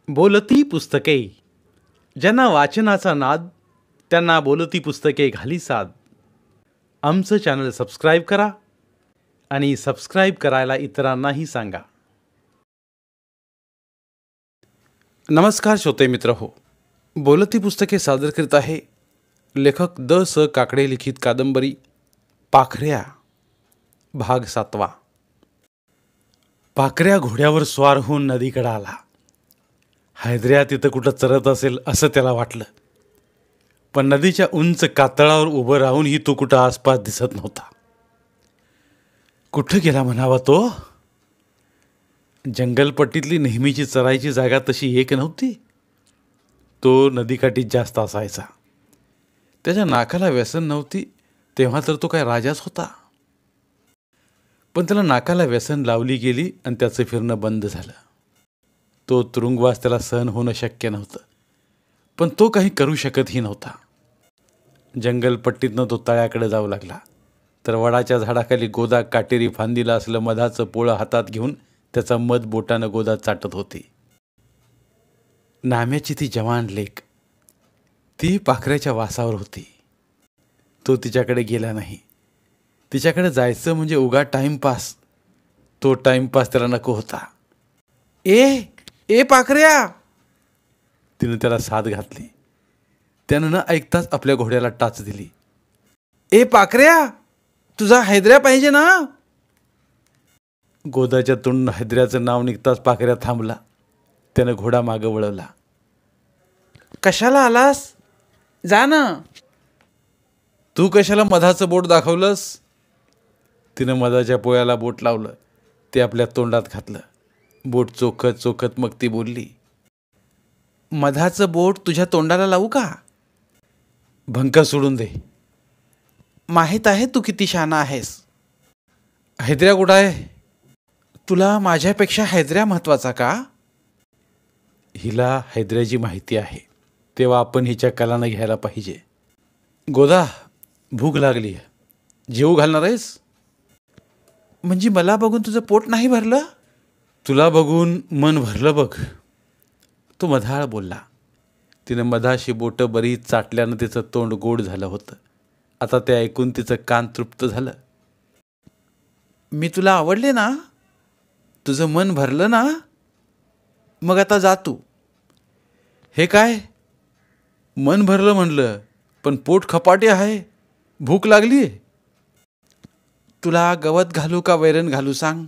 बोलती पुस्तके. ज्यांना वाचनाचा नाद त्यांना बोलती पुस्तके घाली साद. आमचं चॅनल सबस्क्राईब करा आणि सबस्क्राईब करायला इतरांनाही सांगा. नमस्कार श्रोते मित्र हो, बोलती पुस्तके सादर करीत आहे लेखक द.स. काकडे लिखित कादंबरी पाखऱ्या भाग 7. पाखऱ्या घोड्यावर स्वार होऊन नदीकडे आला. हैदऱ्या तिथं कुठं चरत असेल असं त्याला वाटलं, पण नदीच्या उंच कातळावर उभं राहूनही तो कुठं आसपास दिसत नव्हता. कुठं गेला म्हणावा तो? जंगलपट्टीतली नेहमीची चरायची जागा तशी एक नव्हती. तो नदीकाठीच जास्त असायचा. त्याच्या नाकाला व्यसन नव्हती तेव्हा तर तो काय राजाच होता. पण त्याला नाकाला व्यसन लावली गेली आणि त्याचं फिरणं बंद झालं. तो तुरुंगवास त्याला सहन होणं शक्य नव्हतं, पण तो काही करू शकतही नव्हता. जंगलपट्टीतनं तो तळ्याकडे जाऊ लागला तर वडाच्या झाडाखाली गोदा काटेरी फांदीला असलं मधाचं पोळं हातात घेऊन त्याचा मध बोटानं गोदा चाटत होती. नाम्याची ती जवान लेक ती पाखऱ्याच्या वासावर होती. तो तिच्याकडे गेला नाही. तिच्याकडे जायचं म्हणजे उगा टाईमपास. तो टाईमपास त्याला नको होता. ए पाखऱ्या, तिनं त्याला साद घातली. त्यानं न ऐकताच आपल्या घोड्याला टाच दिली. ए पाखऱ्या, तुझा हैदऱ्या पाहिजे ना? गोदाच्या तोंडून हैदऱ्याचं नाव निघताच पाखऱ्या थांबला. त्यानं घोडा मागं वळवला. कशाला आलास? जा ना. तू कशाला मधाचं बोट दाखवलंस? तिनं मधाच्या पोळ्याला बोट लावलं. ते आपल्या तोंडात घातलं. बोट चोखत चोखत मग ती बोलली, मधाचं बोट तुझ्या तोंडाला लावू का? भंका सोडून दे. माहीत आहे तू किती शहाणा आहेस. हैदऱ्या कुठं आहे? तुला माझ्यापेक्षा हैदऱ्या महत्वाचा का? हिला हैदऱ्याची माहिती आहे, तेव्हा आपण हिच्या कलानं घ्यायला पाहिजे. गोदा, भूक लागली, जेवू घालणार आहेस? म्हणजे मला बघून तुझं पोट नाही भरलं? तुला बघून मन भरलं बघ, तो मधाळ बोलला. तिनं मधाशी बोटं बरीच चाटल्यानं तिचं तोंड गोड झालं होतं. आता ते ऐकून तिचं कान तृप्त झालं. मी तुला आवडले ना? तुझं मन भरलं ना? मग आता जा तू. हे काय? मन भरलं म्हणलं, पण पोट खपाटे आहे. भूक लागली. तुला गवत घालू का वैरण घालू सांग?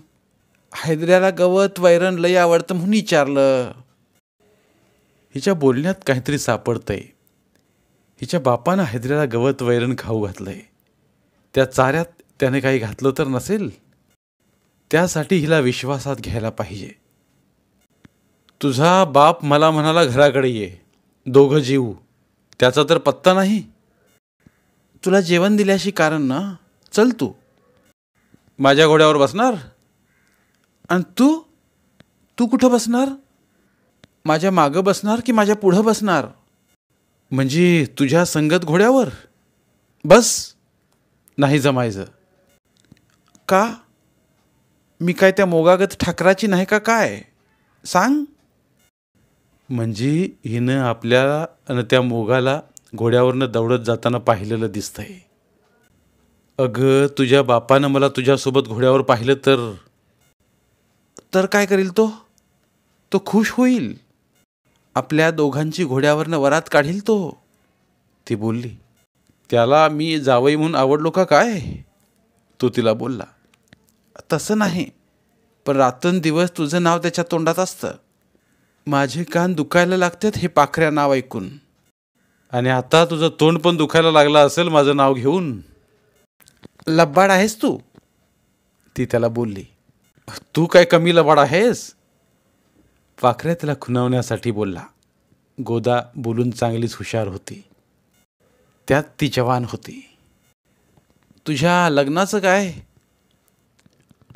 हैदऱ्याला गवत वैरण लय आवडतं म्हणून विचारलं. हिच्या बोलण्यात काहीतरी सापडतंय. हिच्या बापानं हैदऱ्याला गवत वैरण खाऊ घातलंय. त्या चाऱ्यात त्याने काही घातलं तर नसेल. त्यासाठी हिला विश्वासात घ्यायला पाहिजे. तुझा बाप मला म्हणाला घराकडे ये, दोघं जीव. त्याचा तर पत्ता नाही. तुला जेवण दिल्याशी कारण ना. चल तू. माझ्या घोड्यावर बसणार? आणि तू कुठं बसणार? माझ्या मागं बसणार की माझ्या पुढं बसणार? म्हणजे तुझ्या संगत घोड्यावर? बस. नाही जमायचं. का? मी काय त्या मोगागत ठाकराची नाही का काय? सांग. म्हणजे हिनं आपल्याला आणि त्या मोगाला घोड्यावरनं दौडत जाताना पाहिलेलं दिसतंय. अगं, तुझ्या बापानं मला तुझ्यासोबत घोड्यावर पाहिलं तर काय करील तो? तो खुश होईल. आपल्या दोघांची घोड्यावरनं वरात काढील तो, ती बोलली. त्याला मी जावई म्हणून आवडलो का काय? तो तिला बोलला. तसं नाही, पण रात्रंदिवस तुझं नाव त्याच्या तोंडात असतं. माझे कान दुखायला लागतात हे पाखऱ्या नाव ऐकून. आणि आता तुझं तोंड पण दुखायला लागलं असेल माझं नाव घेऊन. लबाड आहेस तू, ती त्याला बोलली. तू काय कमी लबाड आहेस? पाखऱ्या त्याला खुणावण्यासाठी बोलला. गोदा बोलून चांगलीच हुशार होती. त्यात ती जवान होती. तुझ्या लग्नाचं काय?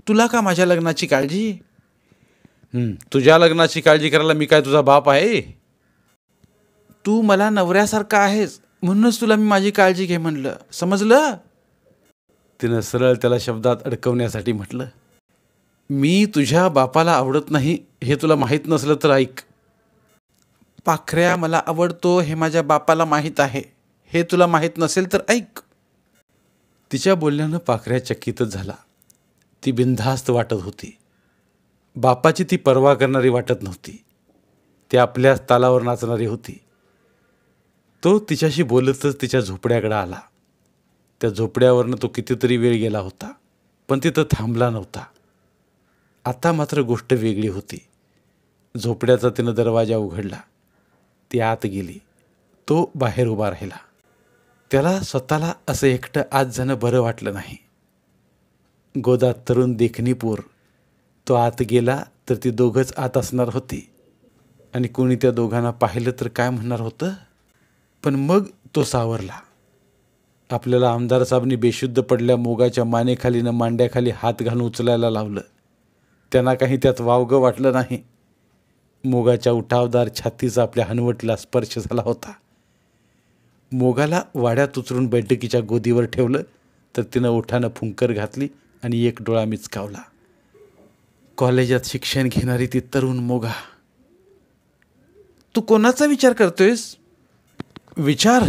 तुला का माझ्या लग्नाची काळजी? तुझ्या लग्नाची काळजी करायला मी काय तुझा बाप आहे? तू मला नवऱ्यासारखा आहेस म्हणूनच तुला मी माझी काळजी घे म्हणलं, समजलं? तिनं सरळ त्याला शब्दात अडकवण्यासाठी म्हटलं. मी तुझ्या बापाला आवडत नाही हे तुला माहीत नसलं तर ऐक. पाखऱ्या मला आवडतो हे माझ्या बापाला माहीत आहे. हे तुला माहीत नसेल तर ऐक. तिच्या बोलण्यानं पाखऱ्या चकितच झाला. ती बिनधास्त वाटत होती. बापाची ती पर्वा करणारी वाटत नव्हती. ती आपल्याच तालावर नाचणारी होती. तो तिच्याशी बोलतच तिच्या झोपड्याकडे आला. त्या झोपड्यावरनं तो कितीतरी वेळ गेला होता, पण तिथं थांबला नव्हता. आता मात्र गोष्ट वेगळी होती. झोपड्याचा तिनं दरवाजा उघडला. ती आत गेली. तो बाहेर उभा राहिला. त्याला स्वतःला असं एकटं आत जाणं बरं वाटलं नाही. गोदा तरुण देखणी पोर. तो आत गेला तर ती दोघंच आत असणार होती आणि कोणी त्या दोघांना पाहिलं तर काय म्हणणार होतं. पण मग तो सावरला. आपल्याला आमदार साहेबांनी बेशुद्ध पडल्या मोगाच्या मानेखाली न मांड्याखाली हात घालून उचलायला लावलं. त्यांना काही त्यात वावगं वाटलं नाही. मोगाच्या उठावदार छातीचा आपल्या हनवटीला स्पर्श झाला होता. मोगाला वाड्यात उचलून बैठकीच्या गोदीवर ठेवलं तर तिनं ओठानं फुंकर घातली आणि एक डोळा मिचकावला. कॉलेजात शिक्षण घेणारी ती तरुण मोगा. तू कोणाचा विचार करतोयस? विचार?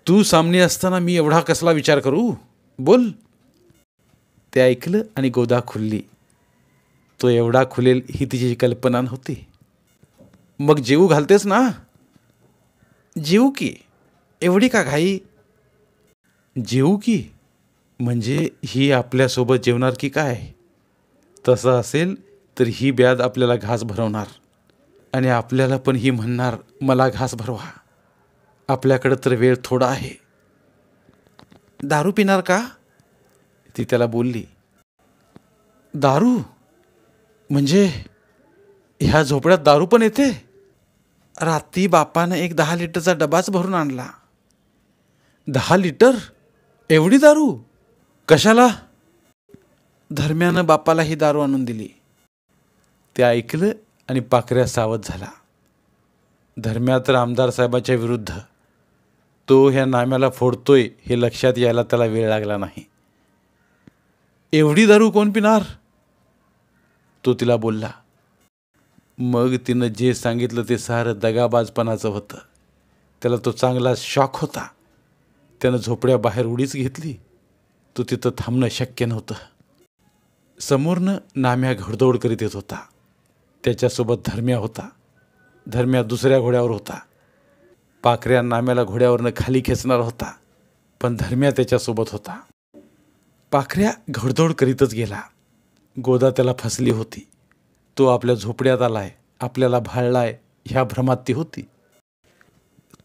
तू सामने असताना मी एवढा कसला विचार करू? बोल. ते ऐकलं आणि गोदा खुलली. तो एवढा खुलेल ही तिची कल्पना नव्हती. मग जेवू घालतेस ना? जेवू की. एवढी का घाई? जेवू की म्हणजे ही आपल्यासोबत जेवणार की काय? तसं असेल तर ही ब्याद आपल्याला घास भरवणार आणि आपल्याला पण ही म्हणणार मला घास भरवा. आपल्याकडं तर वेळ थोडा आहे. दारू पिणार का? ती त्याला बोलली. दारू म्हणजे ह्या झोपड्यात दारू पण येते? रात्री बापानं एक 10 लिटरचा डबाच भरून आणला. 10 लिटर? एवढी दारू? कशाला? धर्म्यानं बापाला ही दारू आणून दिली. ते ऐकलं आणि पाखऱ्या सावध झाला. धर्म्या तर आमदार साहेबाच्या विरुद्ध. तो ह्या नाम्याला फोडतोय हे लक्षात यायला त्याला वेळ लागला नाही. एवढी दारू कोण पिणार? तो तिला बोलला. मग तिनं जे सांगितलं ते सारं दगाबाजपणाचं होतं. त्याला तो चांगला शॉक होता. त्यानं झोपड्याबाहेर उडीच घेतली. तो तिथं थांबणं शक्य नव्हतं. समोरनं नाम्या घोडदौड करीत येत होता. त्याच्यासोबत धर्म्या होता. धर्म्या दुसऱ्या घोड्यावर होता. पाखऱ्या नाम्याला घोड्यावरनं खाली खेचणार होता, पण धर्म्या त्याच्यासोबत होता. पाखऱ्या घोडदौड करीतच गेला. गोदा त्याला फसली होती. तो आपल्या झोपड्यात आलाय, आपल्याला भाळलाय ह्या भ्रमात ती होती.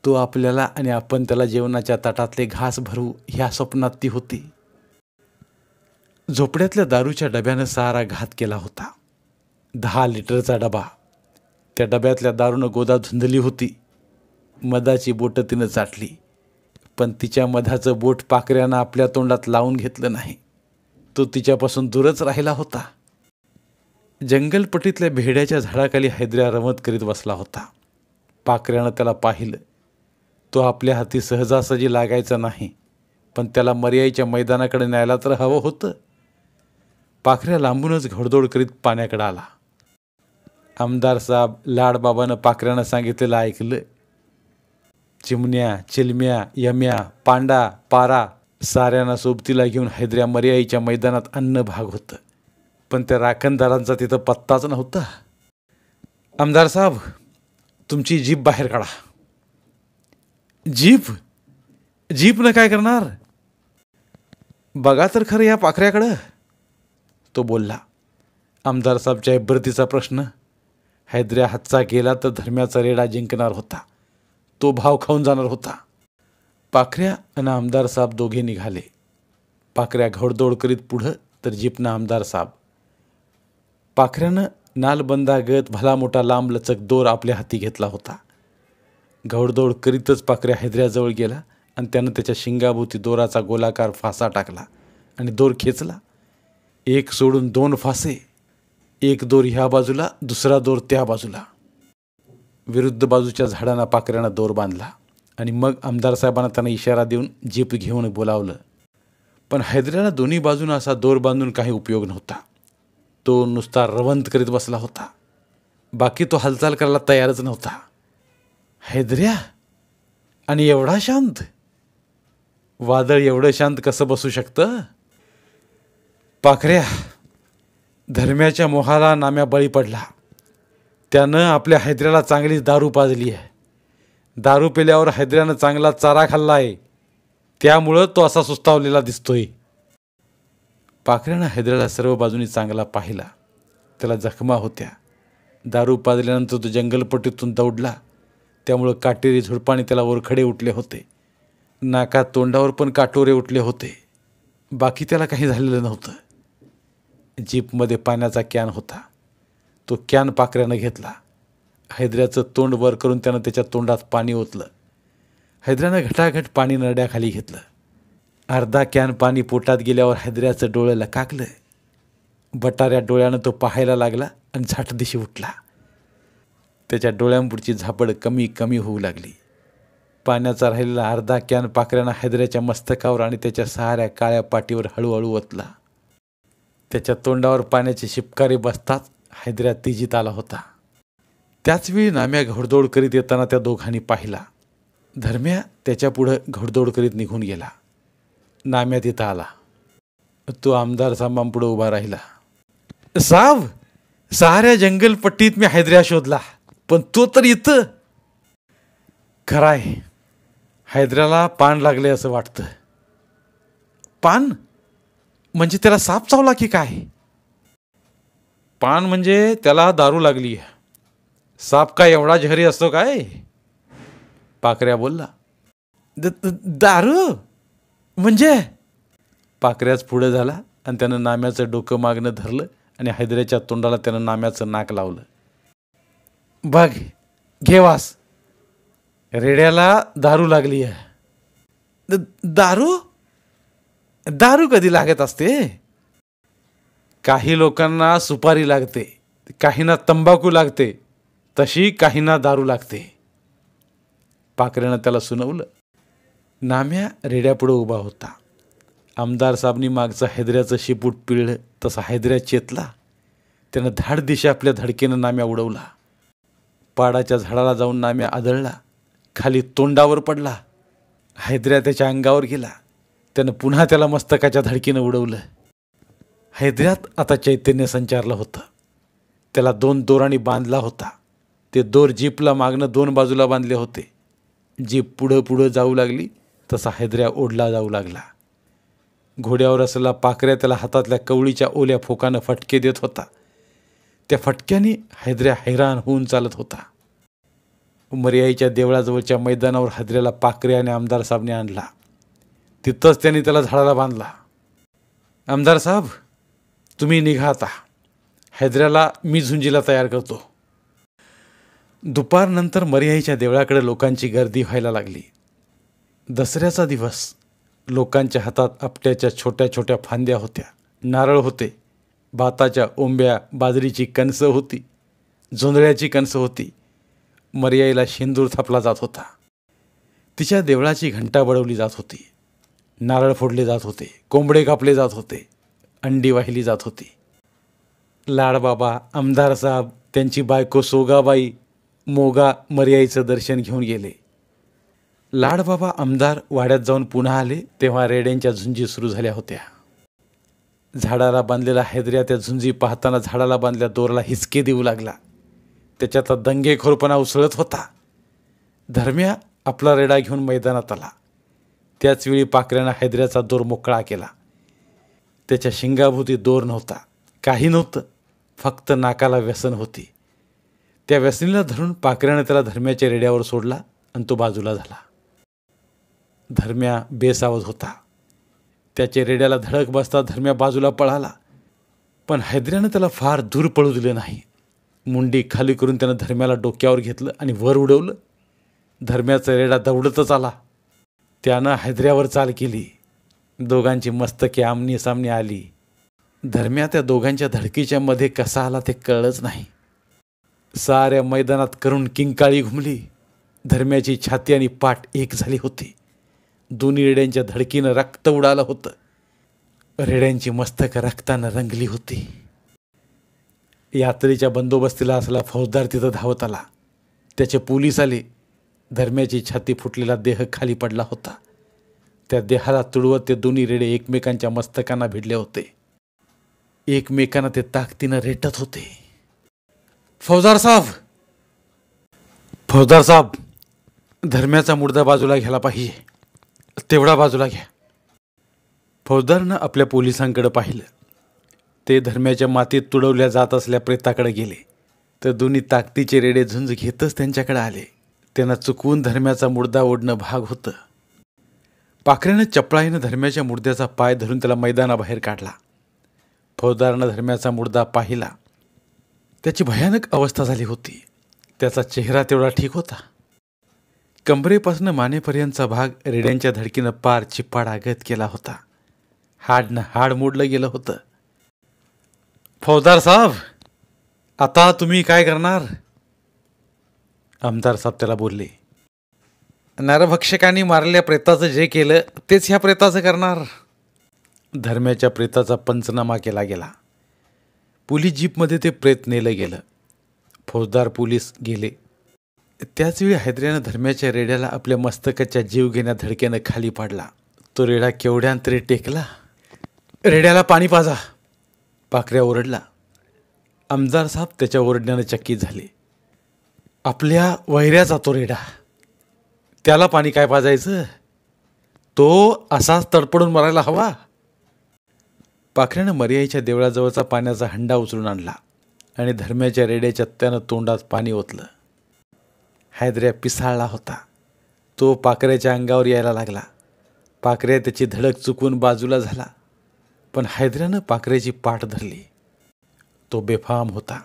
तो आपल्याला आणि आपण त्याला जेवणाच्या ताटातले घास भरू ह्या स्वप्नात ती होती. झोपड्यातल्या दारूच्या डब्यानं सारा घात केला होता. 10 लिटरचा डबा. त्या डब्यातल्या दारूनं गोदा धुंदली होती. मधाची बोटं तिनं चाटली, पण तिच्या मधाचं बोट पाखऱ्यानं आपल्या तोंडात लावून घेतलं नाही. तो तिच्यापासून दूरच राहिला होता. जंगलपट्टीतल्या भेड्याच्या झाडाखाली हैदऱ्या रमत करीत बसला होता. पाखऱ्यानं त्याला पाहिलं. तो आपल्या हाती सहजासहजी लागायचा नाही, पण त्याला मर्याईच्या मैदानाकडे न्यायला तर हवं होतं. पाखऱ्या लांबूनच घोडदौड करीत पाण्याकडे आला. आमदार साहेब लाडबाबानं पाखऱ्यानं सांगितलेलं ऐकलं. चिमण्या, चिलम्या, यम्या, पांडा, पारा साऱ्यांना सोबतीला घेऊन हैदऱ्या मर्याईच्या मैदानात अन्न भाग होतं, पण त्या राखणदारांचा तिथं पत्ताच नव्हता. आमदार साहेब, तुमची जीप बाहेर काढा. जीप? जीपनं काय करणार? बघा तर खरं या पाखऱ्याकडं, तो बोलला. आमदार साहेबच्या इब्रतीचा प्रश्न. हैदऱ्या हातचा गेला तर धर्म्याचा रेडा जिंकणार होता. तो भाव खाऊन जाणार होता. पाखऱ्या आणि आमदार साहेब दोघे निघाले. पाखऱ्या घोडदौड करीत पुढं तर जीपनं आमदार साहेब. पाखऱ्यानं नालबंदागत भला मोठा लांब लचक दोर आपल्या हाती घेतला होता. घोडदौड करीतच पाखऱ्या हैदऱ्याजवळ गेला आणि त्यानं त्याच्या शिंगाभोवती दोराचा गोलाकार फासा टाकला आणि दोर खेचला. एक सोडून 2 फासे. एक दोर ह्या बाजूला, दुसरा दोर त्या बाजूला. विरुद्ध बाजूच्या झाडांना पाखऱ्यानं दोर बांधला आणि मग आमदार साहेबांना त्यांना इशारा देऊन जीप घेऊन बोलावलं. पण हैदऱ्याला दोन्ही बाजूनं असा दोर बांधून काही उपयोग नव्हता. तो नुसता रवंत करीत बसला होता. बाकी तो हालचाल करायला तयारच नव्हता. हैदऱ्या आणि एवढा शांत? वादळ एवढं शांत कसं बसू शकतं? पाखऱ्या, धर्म्याच्या मोहाला नाम्या बळी पडला. त्यानं आपल्या हैदऱ्याला चांगलीच दारू पाजली आहे. दारू पिल्यावर हैदऱ्यानं चांगला चारा खाल्ला आहे, त्यामुळं तो असा सुस्तावलेला दिसतोय. पाखऱ्यानं हैदऱ्याला सर्व बाजूनी चांगला पाहिला. त्याला जखमा होत्या. दारू पाजल्यानंतर तो जंगलपट्टीतून दौडला, त्यामुळं काटेरी झुडपाने त्याला वरखडे उठले होते. नाकात तोंडावर पण काटोरे उठले होते. बाकी त्याला काही झालेलं नव्हतं. जीपमध्ये पाण्याचा कॅन होता. तो कॅन पाखऱ्यानं घेतला. हैदऱ्याचं तोंड वर करून त्यानं त्याच्या तोंडात पाणी ओतलं. हैदऱ्यानं घटाघट पाणी नरड्याखाली घेतलं. अर्धा कॅन पाणी पोटात गेल्यावर हैदऱ्याचं डोळं लकाकलं. बटाऱ्या डोळ्यानं तो पाहायला लागला आणि झाटदिशी उठला. त्याच्या डोळ्यांपुढची झापड कमी कमी होऊ लागली. पाण्याचा राहिलेला अर्धा कॅन पाखऱ्यानं हैदऱ्याच्या मस्तकावर आणि त्याच्या साऱ्या काळ्या पाठीवर हळूहळू ओतला. त्याच्या तोंडावर पाण्याचे शिपकारे बसताच हैदऱ्या तेजीत आला होता. त्याचवेळी नाम्या घोडदौड करीत येताना त्या दोघांनी पाहिला. धर्म्या त्याच्यापुढं घोडदौड करीत निघून गेला. नाम्या तिथं आला. तो आमदार साहेबांपुढं उभा राहिला. साहेब, साऱ्या जंगलपट्टीत मी हैदऱ्या शोधला, पण तो तर इथं. खराय, हैदऱ्याला पान लागले असं वाटतं. पान म्हणजे त्याला साप चावला की काय? पान म्हणजे त्याला दारू लागली. साप काय एवढा जहरी असतो काय? पाखऱ्या बोलला. दारू म्हणजे? पाखऱ्याच पुढे झाला आणि त्यानं नाम्याचं डोकं मागणं धरलं आणि हैदऱ्याच्या तोंडाला त्यानं नाम्याचं नाक लावलं. बघ, घे वास. रेड्याला दारू लागली आहे. दारू? दारू कधी लागत असते? काही लोकांना सुपारी लागते, काहींना तंबाखू लागते, तशी काहींना दारू लागते. पाखऱ्यानं त्याला सुनवलं. नाम्या रेड्यापुढं उभा होता. आमदार साहेबांनी मागचं हैदऱ्याचं शिपूट पिळलं तसा हैदऱ्या चेतला. त्यानं धाड दिशा आपल्या धडकेनं नाम्या उडवला. पाडाच्या झाडाला जाऊन नाम्या आदळला. खाली तोंडावर पडला. हैदऱ्या त्याच्या अंगावर गेला. त्यानं पुन्हा त्याला मस्तकाच्या धडकीनं उडवलं. हैदऱ्यात आता चैतन्य संचारलं होतं. त्याला 2 दोरांनी बांधला होता. ते दोर जीपला मागणं 2 बाजूला बांधले होते. जीप पुढं पुढं जाऊ लागली तसा हैदऱ्या ओढला जाऊ लागला. घोड्यावर असलेला पाखऱ्या त्याला हातातल्या कवळीच्या ओल्या फोकानं फटके देत होता. त्या फटक्याने हैदऱ्या हैराण होऊन चालत होता. मर्याईच्या देवळाजवळच्या मैदानावर हैदऱ्याला पाखऱ्या आणि आमदार साहेबांनी आणला. तिथंच त्यांनी त्याला झाडाला बांधला. आमदार साहेब, तुम्ही निघा आता. हैदऱ्याला मी झुंजीला तयार करतो. दुपारनंतर मर्याईच्या देवळाकडे लोकांची गर्दी व्हायला लागली. दसऱ्याचा दिवस. लोकांच्या हातात आपट्याच्या छोट्या छोट्या फांद्या होत्या. नारळ होते. भाताच्या ओंब्या, बाजरीची कणसं होती. जोंधळ्याची कणसं होती. मर्याईला शेंदूर थापला जात होता. तिच्या देवळाची घंटा बडवली जात होती. नारळ फोडले जात होते. कोंबडे कापले जात होते. अंडी वाहिली जात होती. लाडबाबा, आमदार साहेब, त्यांची बायको सोगाबाई, मोगा मर्याईचं दर्शन घेऊन गेले. लाडबाबा आमदार वाड्यात जाऊन पुन्हा आले तेव्हा रेड्यांच्या झुंजी सुरू झाल्या होत्या. झाडाला बांधलेला हैदऱ्या त्या झुंजी पाहताना झाडाला बांधल्या दोरला हिसके देऊ लागला. त्याच्यात दंगेखोरपणा उसळत होता. धर्म्या आपला रेडा घेऊन मैदानात आला. त्याचवेळी पाखऱ्यानं हैदऱ्याचा दोर मोकळा केला. त्याच्या शिंगाभोवती दोर नव्हता, काही नव्हतं, फक्त नाकाला व्यसन होती. त्या व्यसनीला धरून पाखऱ्यानं त्याला धर्म्याच्या रेड्यावर सोडला आणि तो बाजूला झाला. धर्म्या बेसावध होता. त्याच्या रेड्याला धडक बसता धर्म्या बाजूला पळाला, पण हैदऱ्यानं त्याला फार दूर पळू दिलं नाही. मुंडी खाली करून त्यानं धर्म्याला डोक्यावर घेतलं आणि वर उडवलं. धर्म्याचा रेडा दौडतच आला. त्यानं हैदऱ्यावर चाल केली. दोघांची मस्तके आमनी सामनी आली. धर्म्या त्या दोघांच्या धडकीच्या मध्ये कसा आला ते कळलंच नाही. साऱ्या मैदानात करून किंकाळी घुमली. धर्म्याची छाती आणि पाठ एक झाली होती. दोन्ही रेड्यांच्या धडकीनं रक्त उडालं होतं. रेड्यांची मस्तकं रक्तानं रंगली होती. यात्रेच्या बंदोबस्तीला असला फौजदार तिथं धावत आला. त्याचे पोलीस आले. धर्म्याची छाती फुटलेला देह खाली पडला होता. त्या देहाला तुडवत ते दोन्ही रेडे एकमेकांच्या मस्तकांना भिडले होते. एकमेकांना ते ताकदीनं रेटत होते. फौजदार साहेब, फौजदार साहेब, धर्म्याचा मुर्दा बाजूला घ्यायला पाहिजे, तेवढा बाजूला घ्या. फौजदारनं आपल्या पोलिसांकडे पाहिलं. ते धर्म्याच्या मातीत तुडवल्या जात असल्या प्रेताकडे गेले. तर दोन्ही ताकदीचे रेडे झुंज घेतच त्यांच्याकडे आले. त्यांना चुकवून धर्म्याचा मुर्दा ओढणं भाग होतं. पाखरेनं चपळाईनं धर्म्याच्या मुर्द्याचा पाय धरून त्याला मैदानाबाहेर काढला. फौजदारानं धर्म्याचा मुर्दा पाहिला. त्याची भयानक अवस्था झाली होती. त्याचा चेहरा तेवढा ठीक होता. कंबरेपासून मानेपर्यंतचा भाग रेड्यांच्या धडकीनं पार चिप्पाडागत केला होता. हाडनं हाड मोडलं गेलं होतं. फौजदार साहेब, आता तुम्ही काय करणार? आमदार साहेब त्याला बोलले. नरभक्षकांनी मारलेल्या प्रेताचं जे केलं तेच ह्या प्रेताचं करणार. धर्म्याच्या प्रेताचा पंचनामा केला गेला. पोलीस जीपमध्ये ते प्रेत नेलं गेलं. फौजदार पोलीस गेले. त्याचवेळी हैदऱ्यानं धर्म्याच्या रेड्याला आपल्या मस्तकाच्या जीव घेण्या धडक्यानं खाली पाडला. तो रेडा केवढ्यांतरी टेकला. रेड्याला पाणी पाजा, पाखऱ्या ओरडला. आमदार साहेब त्याच्या ओरडण्यानं चकित झाले. आपल्या वैऱ्याचा तो रेडा, त्याला पाणी काय पाजायचं? तो असाच तडपडून मरायला हवा. पाखऱ्यानं मर्याईच्या देवळाजवळचा पाण्याचा हंडा उचलून आणला आणि धर्म्याच्या रेड्याच्या त्यानं तोंडात पाणी ओतलं. हैदऱ्या पिसाळला होता. तो पाखऱ्याच्या अंगावर यायला लागला. पाखऱ्या त्याची धडक चुकून बाजूला झाला. पण हैदऱ्यानं पाखऱ्याची पाठ धरली. तो बेफाम होता.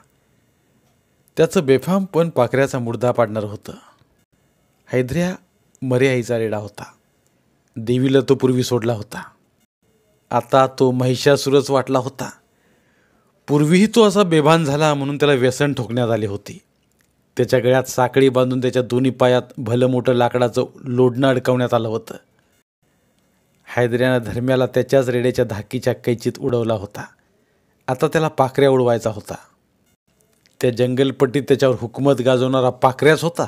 त्याचं बेफाम पण पाखऱ्याचा मुर्दा पाडणार होतं. हैदऱ्या मर्याईचा रेडा होता. देवीला तो पूर्वी सोडला होता. आता तो महिषासुरच वाटला होता. पूर्वीही तो असा बेभान झाला म्हणून त्याला व्यसन ठोकण्यात आली होती. त्याच्या गळ्यात साखळी बांधून त्याच्या दोन्ही पायात भलं मोठं लाकडाचं लोढणं अडकवण्यात आलं होतं. हैदऱ्यानं धर्म्याला त्याच्याच रेड्याच्या धाकीच्या कैचीत उडवला होता. आता त्याला पाखऱ्या उडवायचा होता. त्या जंगलपट्टीत त्याच्यावर हुकूमत गाजवणारा पाखऱ्याच होता.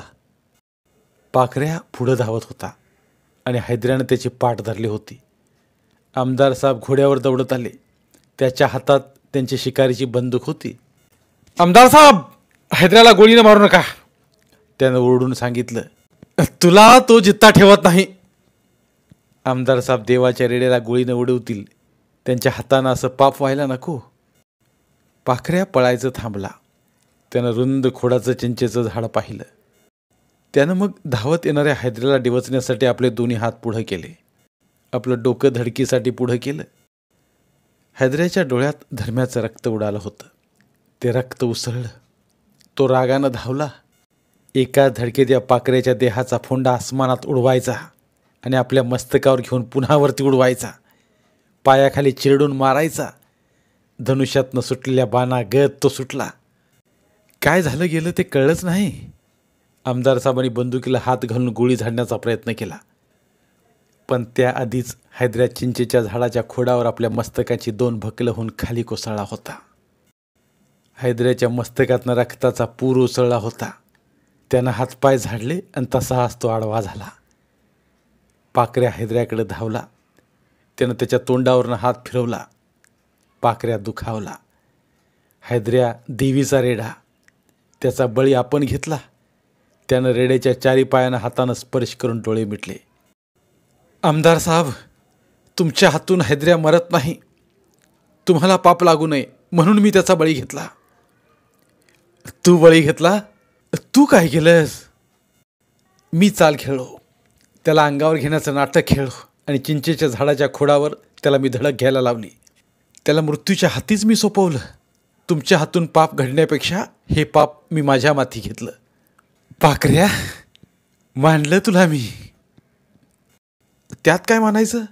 पाखऱ्या पुढं धावत होता आणि हैदऱ्यानं त्याची पाठ धरली होती. आमदार साहेब घोड्यावर दौडत आले. त्याच्या हातात त्यांची शिकारीची बंदूक होती. आमदार साहेब, हैदऱ्याला गोळीनं मारू नका, त्यानं ओरडून सांगितलं. तुला तो जित्ता ठेवत नाही. आमदार साहेब देवाच्या रेड्याला गोळीनं उडवतील, त्यांच्या हातानं असं पाप व्हायला नको. पाखऱ्या पळायचं थांबला. त्यानं रुंद खोडाचं चिंचेचं झाड पाहिलं. त्यानं मग धावत येणाऱ्या हैदऱ्याला डिवचण्यासाठी आपले दोन्ही हात पुढं केले. आपलं डोकं धडकीसाठी पुढं केलं. हैदऱ्याच्या डोळ्यात धर्म्याचं रक्त उडालं होतं. ते रक्त उसळलं. तो रागानं धावला. एका धडकेत या पाखऱ्याच्या देहाचा फोंडा आसमानात उडवायचा आणि आपल्या मस्तकावर घेऊन पुन्हा वरती उडवायचा. पायाखाली चिरडून मारायचा. धनुष्यातनं सुटलेल्या बाणागत तो सुटला. काय झालं गेलं ते कळलंच नाही. आमदार साहेबांनी बंदुकीला हात घालून गोळी झाडण्याचा प्रयत्न केला. पण त्याआधीच हैदऱ्या चिंचेच्या झाडाच्या खोडावर आपल्या मस्तकाची दोन भकलं होऊन खाली कोसळला होता. हैदऱ्याच्या मस्तकातनं रक्ताचा पूर उसळला होता. त्यानं हातपाय झाडले आणि तसाच तो आडवा झाला. पाखऱ्या हैदऱ्याकडे धावला. त्यानं त्याच्या तोंडावरनं हात फिरवला. पाखऱ्या दुखावला. हैदऱ्या देवीचा रेडा, त्याचा बळी आपण घेतला. त्यानं रेड्याच्या चारी पायानं हातानं स्पर्श करून डोळे मिटले. आमदार साहेब, तुमच्या हातून हैदऱ्या मरत नाही. तुम्हाला पाप लागू नये म्हणून मी त्याचा बळी घेतला. तू बळी घेतला? तू काय केलंस? मी चाल खेळलो. त्याला अंगावर घेण्याचं नाटक खेळलो आणि चिंचेच्या झाडाच्या खोडावर त्याला मी धडक घ्यायला लावली. त्याला मृत्यूच्या हातीच मी सोपवलं. तुमच्या हातून पाप घडण्यापेक्षा हे पाप मी माझ्या माथी घेतलं. पाखऱ्या, मानलं तुला मी. त्यात काय मानायचं?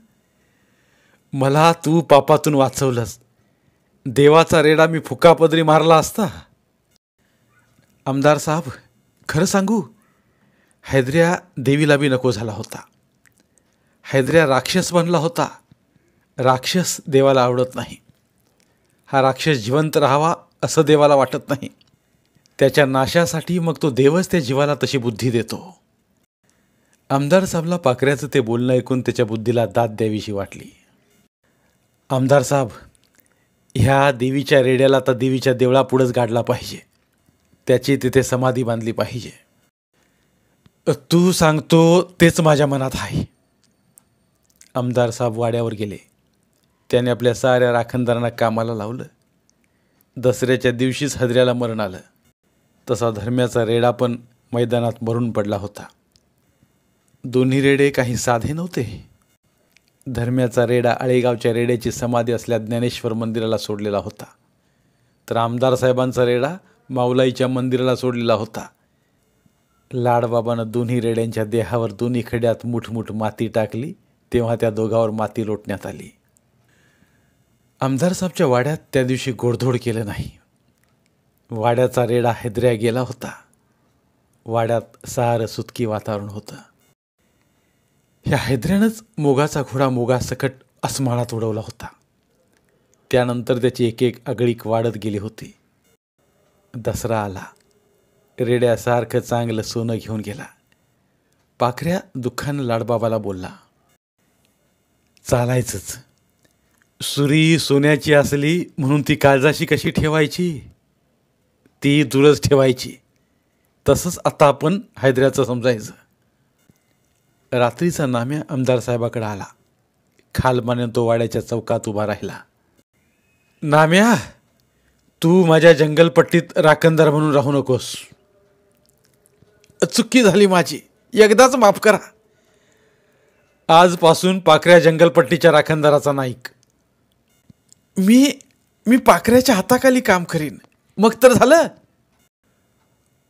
मला तू पापातून वाचवलंस. देवाचा रेडा मी फुकापदरी मारला असता. आमदार साहेब, खरं सांगू, हैदऱ्या देवीला बी नको झाला होता. हैदऱ्या राक्षस बनला होता. राक्षस देवाला आवडत नाही. हा राक्षस जिवंत राहावा असं देवाला वाटत नाही. त्याच्या नाशासाठी मग तो देवच त्या जीवाला तशी बुद्धी देतो. आमदार साहेबला पाखऱ्याचं ते बोलणं ऐकून त्याच्या बुद्धीला दाद द्यावीशी वाटली. आमदार साहेब, ह्या देवीच्या रेड्याला तर देवीच्या देवळापुढंच गाडला पाहिजे. त्याची तिथे समाधी बांधली पाहिजे. तू सांगतो तेच माझ्या मनात आहे. आमदार साहेब वाड्यावर गेले. त्याने आपल्या साऱ्या राखणदारांना कामाला लावलं. दसऱ्याच्या दिवशीच हजऱ्याला मरण आलं. तसा धर्म्याचा रेडा पण मैदानात मरून पडला होता. दोन्ही रेडे काही साधे नव्हते. धर्म्याचा रेडा आळेगावच्या रेड्याची समाधी असल्या ज्ञानेश्वर मंदिराला सोडलेला होता, तर आमदार साहेबांचा रेडा माऊलाईच्या मंदिराला सोडलेला होता. लाडबाबानं दोन्ही रेड्यांच्या देहावर दोन्ही खड्यात मुठमुठ माती टाकली, तेव्हा त्या दोघांवर माती लोटण्यात आली. आमदार साहेबच्या वाड्यात त्या दिवशी गोडधोड केलं नाही. वाड्याचा रेडा हैदऱ्या गेला होता. वाड्यात सारं सुतकी वातावरण होतं. ह्या हैदऱ्यानंच मोगाचा घोडा मोगासकट आसमानात उडवला होता. त्यानंतर त्याची एक एक आगळीक वाढत गेली होती. दसरा आला. रेड्यासारखं चांगलं सोनं घेऊन गेला. पाखऱ्या दुःखानं लाडबाबाला बोलला, चालायचंच. सुरी सोन्याची असली म्हणून ती काळजाशी कशी ठेवायची? ती दूरच ठेवायची. तसंच आता आपण हैदऱ्याचं समजायचं. रात्रीचा नाम्या आमदार साहेबाकडे आला. खालमाने तो वाड्याच्या चौकात उभा राहिला. नाम्या, तू माझ्या जंगलपट्टीत राखणदार म्हणून राहू नकोस. चुकी झाली माझी, एकदाच माफ करा. आजपासून पाखऱ्या जंगलपट्टीच्या राखणदाराचा नाईक. मी पाखऱ्याच्या हाताखाली काम करीन, मग तर झालं.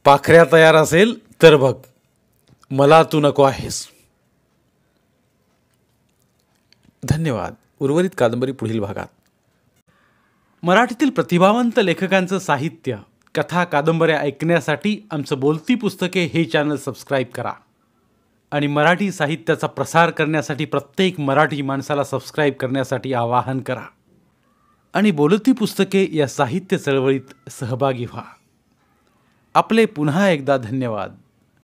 पाखऱ्या तयार असेल तर बघ, मला तू नको आहेस. धन्यवाद. उर्वरित कादंबरी पुढील भागात. मराठीतील प्रतिभावंत लेखकांचं साहित्य, कथा, कादंबऱ्या ऐकण्यासाठी आमचं बोलती पुस्तके हे चॅनल सबस्क्राईब करा. आणि मराठी साहित्याचा प्रसार करण्यासाठी प्रत्येक मराठी माणसाला सबस्क्राईब करण्यासाठी आवाहन करा. आणि बोलती पुस्तके या साहित्य चळवळीत सहभागी व्हा. आपले पुन्हा एकदा धन्यवाद.